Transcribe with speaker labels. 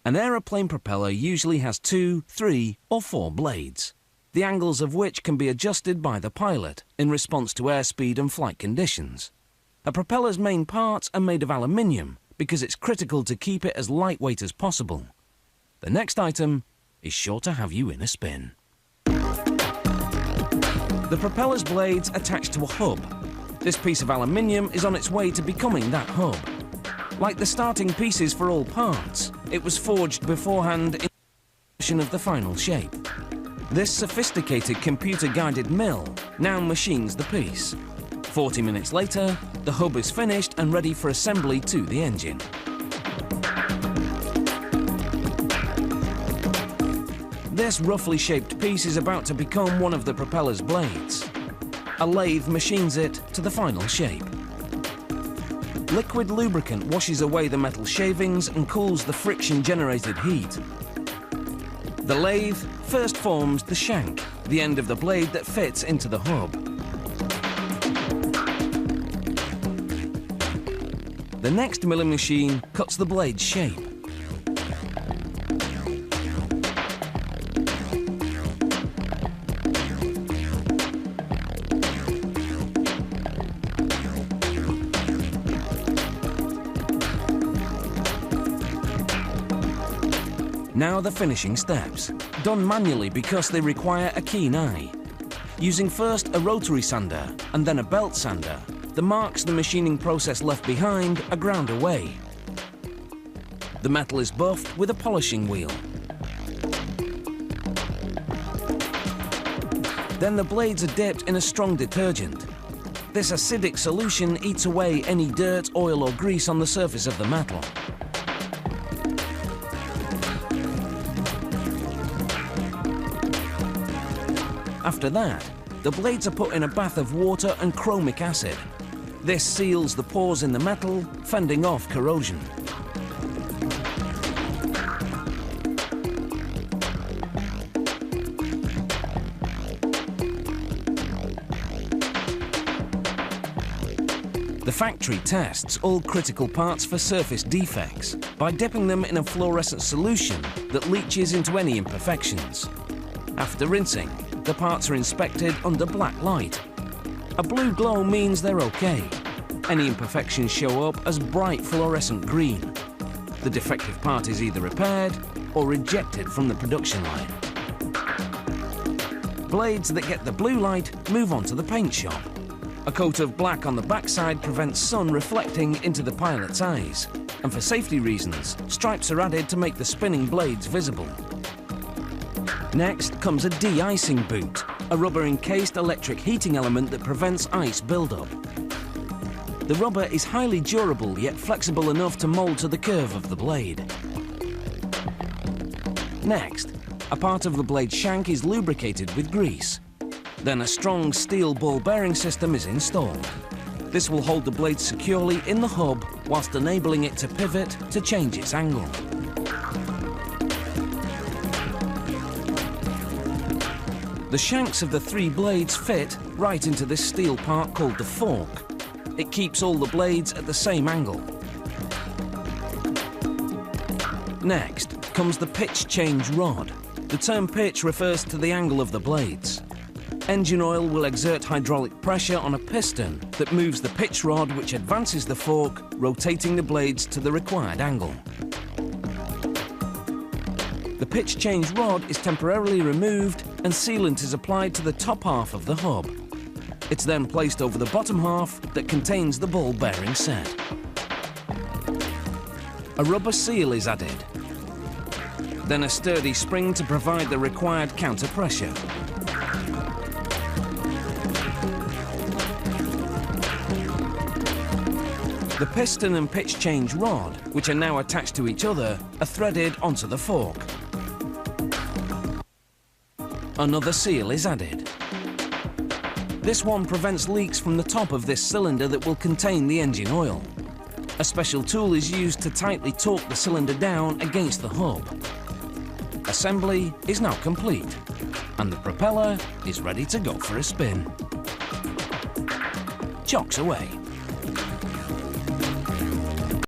Speaker 1: An aeroplane propeller usually has 2, 3 or 4 blades, the angles of which can be adjusted by the pilot in response to airspeed and flight conditions. A propeller's main parts are made of aluminium because it's critical to keep it as lightweight as possible. The next item is sure to have you in a spin. The propeller's blades attach to a hub. This piece of aluminium is on its way to becoming that hub. Like the starting pieces for all parts, it was forged beforehand in anticipation of the final shape. This sophisticated computer-guided mill now machines the piece. 40 minutes later, the hub is finished and ready for assembly to the engine. This roughly shaped piece is about to become one of the propeller's blades. A lathe machines it to the final shape. Liquid lubricant washes away the metal shavings and cools the friction-generated heat. The lathe first forms the shank, the end of the blade that fits into the hub. The next milling machine cuts the blade's shape. Now the finishing steps, done manually because they require a keen eye. Using first a rotary sander and then a belt sander, the marks the machining process left behind are ground away. The metal is buffed with a polishing wheel. Then the blades are dipped in a strong detergent. This acidic solution eats away any dirt, oil or grease on the surface of the metal. After that, the blades are put in a bath of water and chromic acid. This seals the pores in the metal, fending off corrosion. The factory tests all critical parts for surface defects by dipping them in a fluorescent solution that leaches into any imperfections. After rinsing, the parts are inspected under black light. A blue glow means they're okay. Any imperfections show up as bright fluorescent green. The defective part is either repaired or rejected from the production line. Blades that get the blue light move on to the paint shop. A coat of black on the backside prevents sun reflecting into the pilot's eyes, and for safety reasons, stripes are added to make the spinning blades visible. Next comes a de-icing boot, a rubber-encased electric heating element that prevents ice buildup. The rubber is highly durable yet flexible enough to mold to the curve of the blade. Next, a part of the blade shank is lubricated with grease. Then a strong steel ball bearing system is installed. This will hold the blade securely in the hub whilst enabling it to pivot to change its angle. The shanks of the 3 blades fit right into this steel part called the fork. It keeps all the blades at the same angle. Next comes the pitch change rod. The term pitch refers to the angle of the blades. Engine oil will exert hydraulic pressure on a piston that moves the pitch rod, which advances the fork, rotating the blades to the required angle. The pitch change rod is temporarily removed and sealant is applied to the top half of the hub. It's then placed over the bottom half that contains the ball bearing set. A rubber seal is added. Then a sturdy spring to provide the required counter pressure. The piston and pitch change rod, which are now attached to each other, are threaded onto the fork. Another seal is added. This one prevents leaks from the top of this cylinder that will contain the engine oil. A special tool is used to tightly torque the cylinder down against the hub. Assembly is now complete, and the propeller is ready to go for a spin. Chocks away.